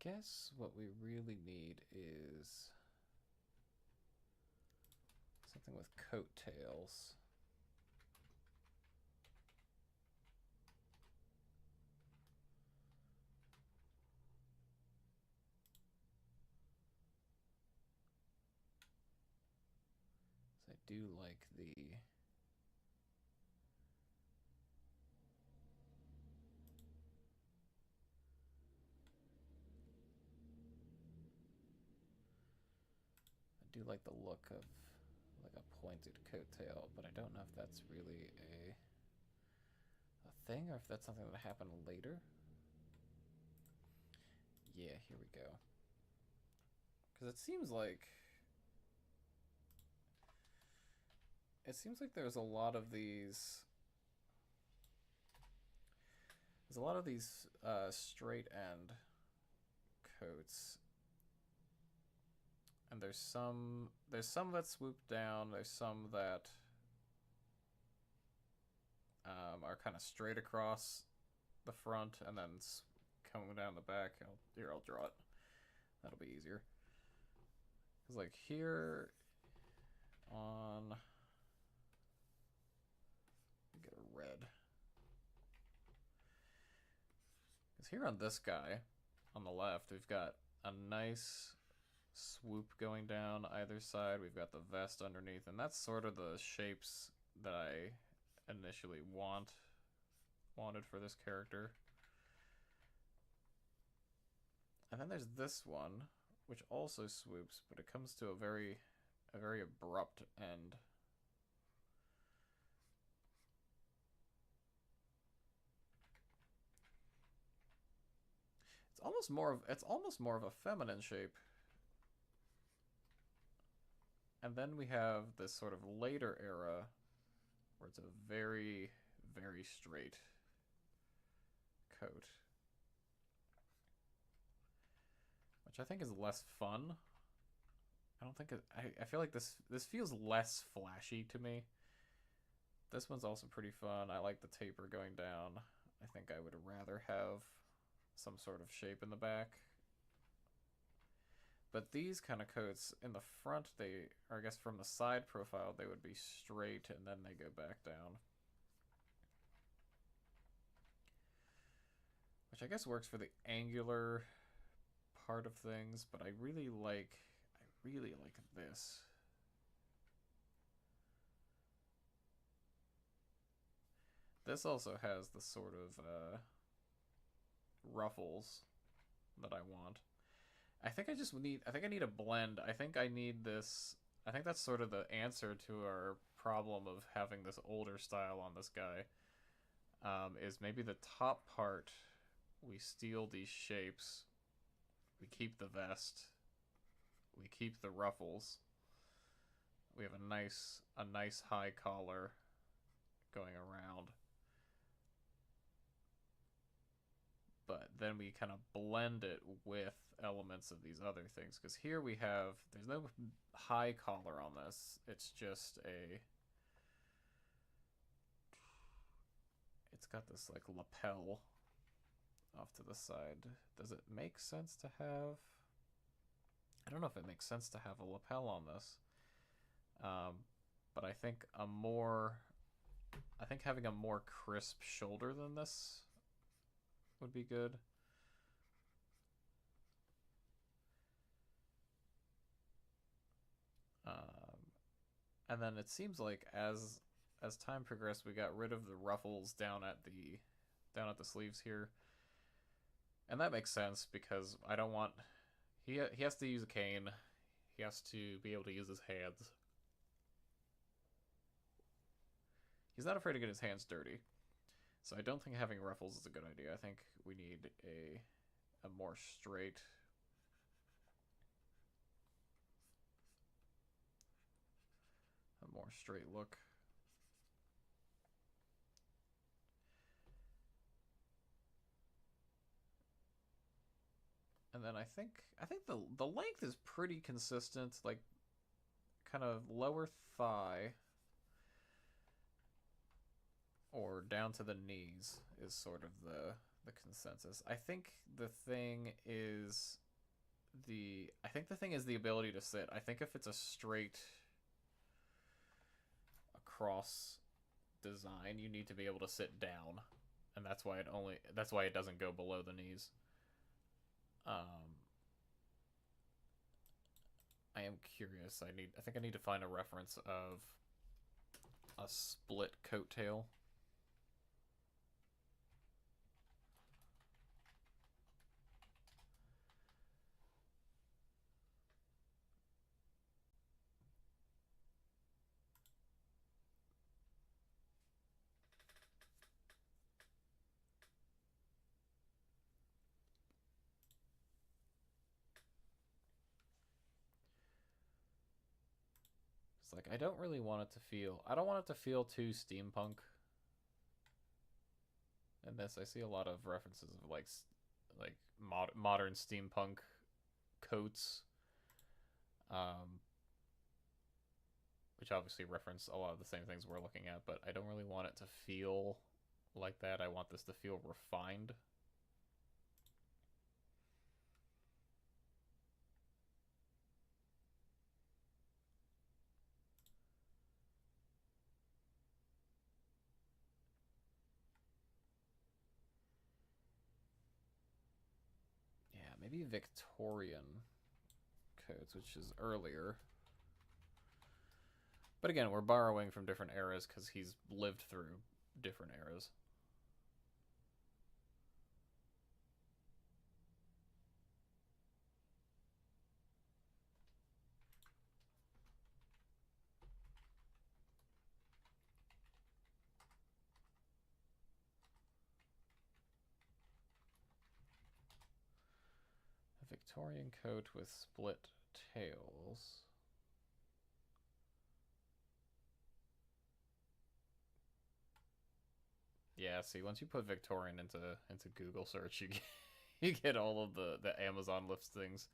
I guess what we really need is something with coattails. I do like the look of like a pointed coattail, but I don't know if that's really a thing or if that's something that happened later. Yeah, here we go. Because it seems like there's a lot of these straight end coats, and there's some that swoop down, there's some that are kind of straight across the front and then coming down the back. I'll draw it. That'll be easier. Because like here on, get a red. Because here on this guy, on the left, we've got a nice swoop going down either side. We've got the vest underneath, and that's sort of the shapes that I initially wanted for this character. And then there's this one, which also swoops, but it comes to a very abrupt end. It's almost more of a feminine shape. And then we have this sort of later era where it's a very straight coat, which I think is less fun. I don't think I feel like this feels less flashy to me. This one's also pretty fun. I like the taper going down. I think I would rather have some sort of shape in the back. But these kind of coats in the front, or I guess from the side profile, they would be straight and then they go back down. Which I guess works for the angular part of things, but I really like this. This also has the sort of ruffles that I want. I think I just need. I think I need a blend. I think I need this. I think that's sort of the answer to our problem of having this older style on this guy. Is maybe the top part we steal these shapes, we keep the vest, we keep the ruffles, we have a nice high collar going around, but then we kind of blend it with elements of these other things, because here we have, there's no high collar on this, it's just a, it's got this like lapel off to the side. Does it make sense to have, I don't know if it makes sense to have a lapel on this, but I think having a more crisp shoulder than this would be good. And then it seems like as time progressed, we got rid of the ruffles down at the sleeves here, and that makes sense because I don't want, he has to use a cane, he has to be able to use his hands. He's not afraid to get his hands dirty, so I don't think having ruffles is a good idea. I think we need a more straight look. And then I think the length is pretty consistent, like kind of lower thigh or down to the knees is sort of the consensus. I think the thing is the ability to sit. I think if it's a straight across design, you need to be able to sit down, and that's why it doesn't go below the knees. I am curious. I think I need to find a reference of a split coattail. It's like I don't really want it to feel. I don't want it to feel too steampunk. In this, I see a lot of references of like modern steampunk coats, um, which obviously reference a lot of the same things we're looking at. But I don't really want it to feel like that. I want this to feel refined. Yeah, maybe Victorian coats, which is earlier. But again, we're borrowing from different eras because he's lived through different eras. A Victorian coat with split tails. Yeah, see, once you put Victorian into Google search, you get all of the Amazon listings.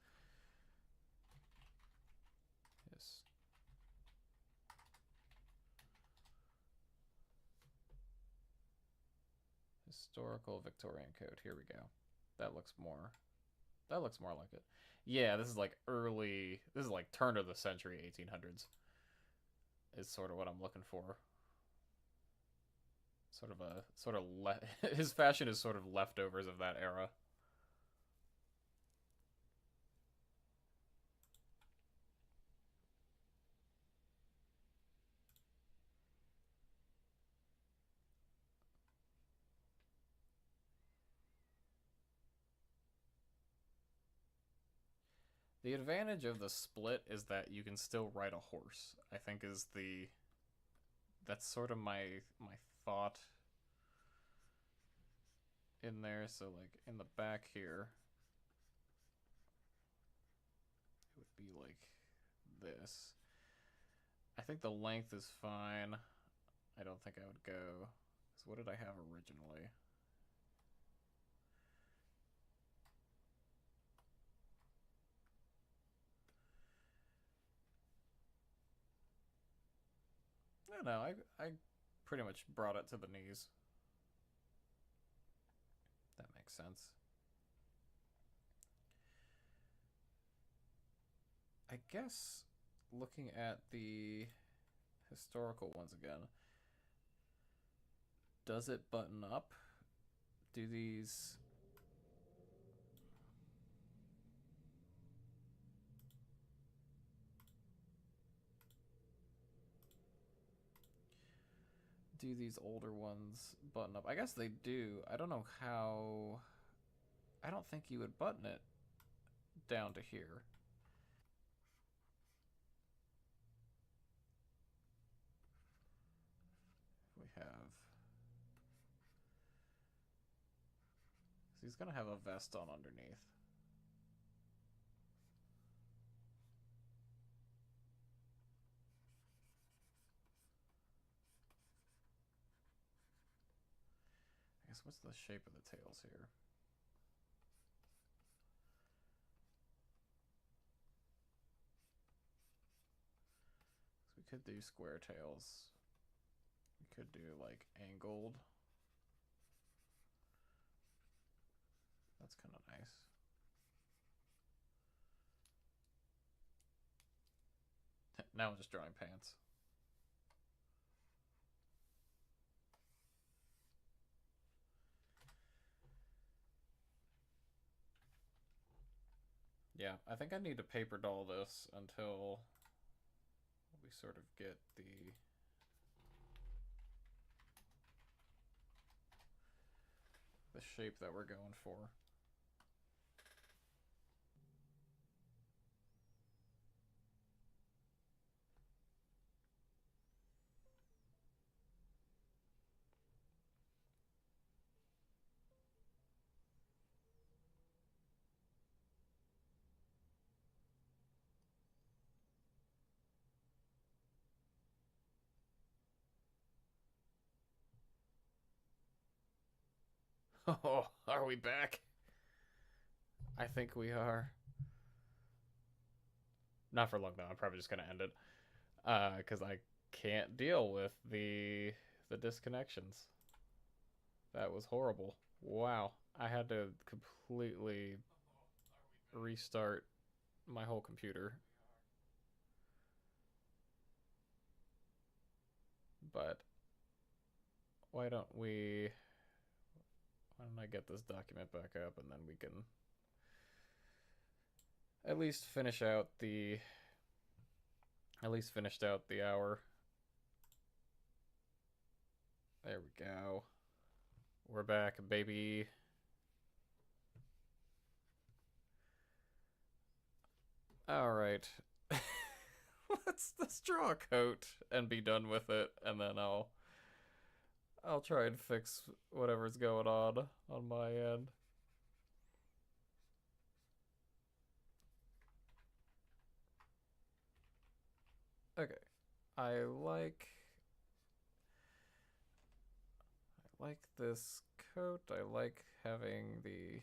Yes. Historical Victorian coat. Here we go. That looks more. That looks more like it. Yeah, this is like early. This is like turn of the century 1800s. Is sort of what I'm looking for. His fashion is sort of leftovers of that era. The advantage of the split is that you can still ride a horse. I think that's sort of my thought in there. So like in the back here, it would be like this. I think the length is fine. I don't think I would go. So what did I have originally? No, I pretty much brought it to the knees. That makes sense. I guess looking at the historical ones again, does it button up? Do these... Do these older ones button up? I guess they do. I don't know how... I don't think you would button it down to here. We have... So he's gonna have a vest on underneath. I guess what's the shape of the tails here? So we could do square tails. We could do like angled. That's kind of nice. Now I'm just drawing pants. Yeah, I think I need to paper doll this until we sort of get the shape that we're going for. Oh, are we back? I think we are. Not for long though. I'm probably just gonna end it, because I can't deal with the disconnections. That was horrible. Wow, I had to completely restart my whole computer. But why don't I get this document back up and then we can at least finish out the hour. There we go. We're back, baby. All right. let's draw a coat and be done with it, and then I'll try and fix whatever's going on my end. Okay. I like this coat. I like having the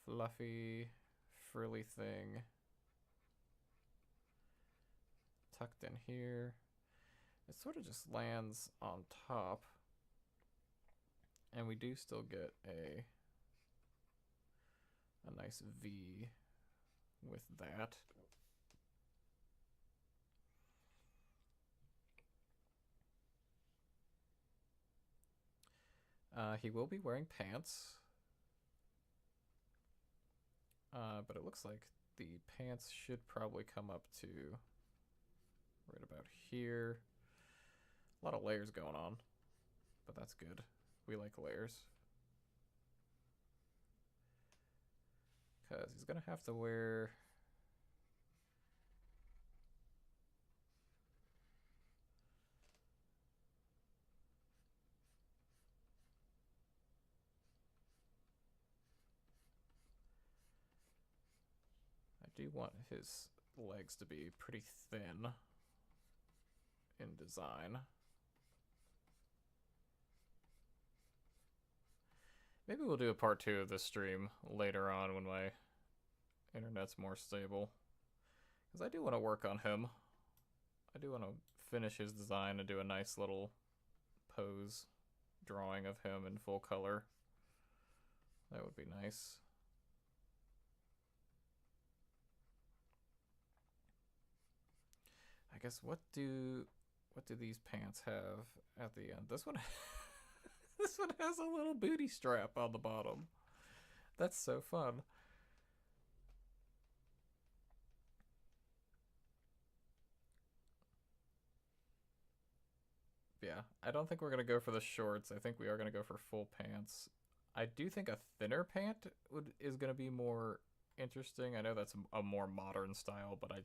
fluffy, frilly thing tucked in here. It sort of just lands on top, and we do still get a nice V with that. He will be wearing pants, but it looks like the pants should probably come up to right about here. A lot of layers going on, but that's good. We like layers. Because he's going to have to wear... I do want his legs to be pretty thin in design. Maybe we'll do a part 2 of this stream later on when my internet's more stable. Because I do want to work on him. I do want to finish his design and do a nice little pose drawing of him in full color. That would be nice. I guess what do these pants have at the end? This one this one has a little booty strap on the bottom. That's so fun. Yeah, I don't think we're gonna go for the shorts. I think we are gonna go for full pants. I do think a thinner pant is gonna be more interesting. I know that's a more modern style, but I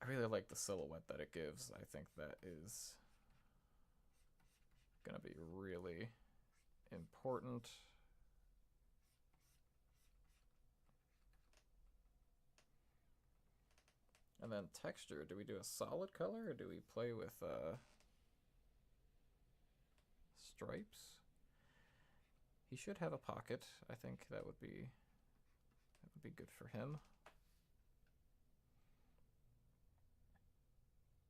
really like the silhouette that it gives. I think that is gonna be really important. And then texture, do we do a solid color or do we play with stripes? He should have a pocket. I think that would be good for him.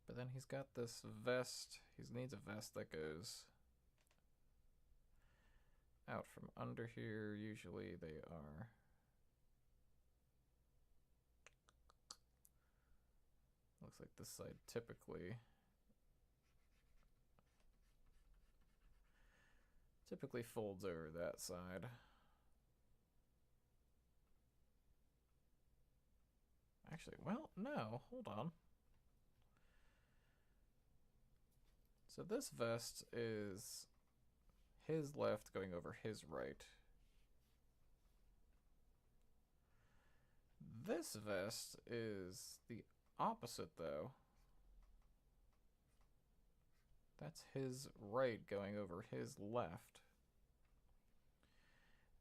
But then he's got this vest. He needs a vest that goes out from under here. Usually they are. Looks like this side typically folds over that side. Actually, well, no, hold on. So this vest is his left going over his right. This vest is the opposite, though. That's his right going over his left.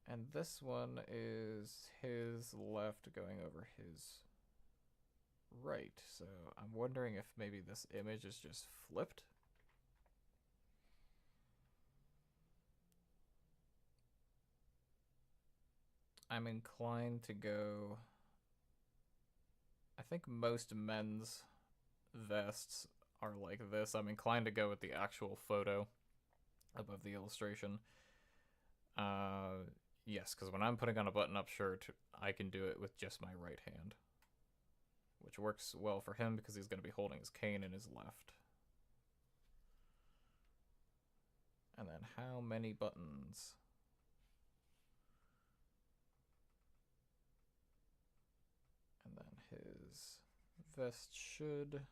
And this one is his left going over his right. So I'm wondering if maybe this image is just flipped. I'm inclined to go... I think most men's vests are like this. I'm inclined to go with the actual photo above the illustration. Yes, because when I'm putting on a button-up shirt, I can do it with just my right hand, which works well for him because he's going to be holding his cane in his left. And then how many buttons? And then his vest should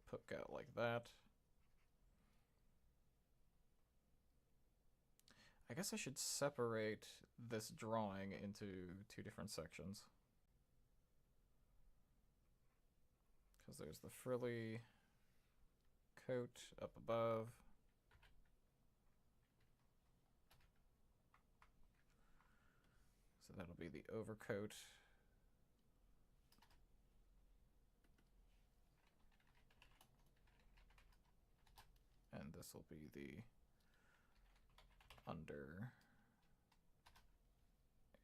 poke out like that. I guess I should separate this drawing into 2 different sections. Because there's the frilly coat up above. So that'll be the overcoat. And this will be the under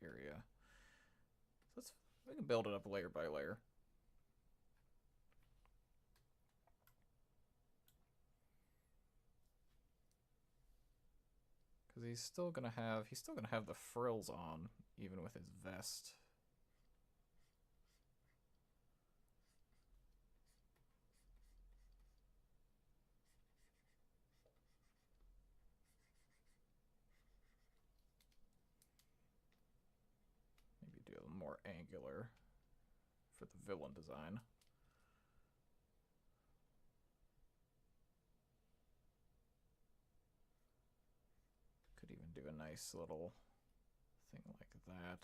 area. So we can build it up layer by layer. Because he's still gonna have the frills on even with his vest. Maybe do a more angular for the villain design. nice little thing like that.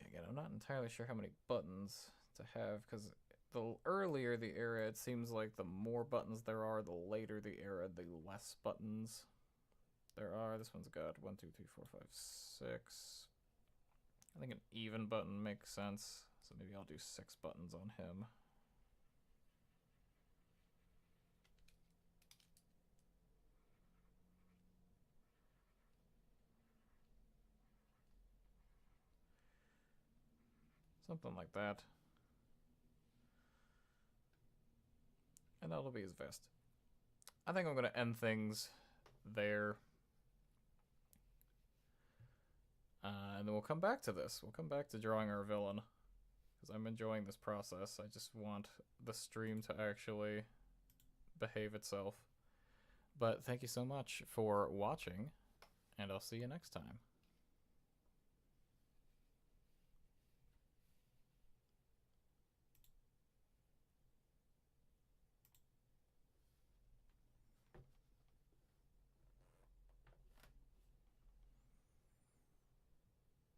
Yeah, again, I'm not entirely sure how many buttons to have, because the earlier the era, it seems like the more buttons there are, the later the era, the less buttons there are. This one's got 1, 2, 3, 4, 5, 6. I think an even button makes sense, so maybe I'll do 6 buttons on him. Something like that. And that'll be his vest. I think I'm going to end things there. And then we'll come back to this. We'll come back to drawing our villain, because I'm enjoying this process. I just want the stream to actually behave itself. But thank you so much for watching, and I'll see you next time.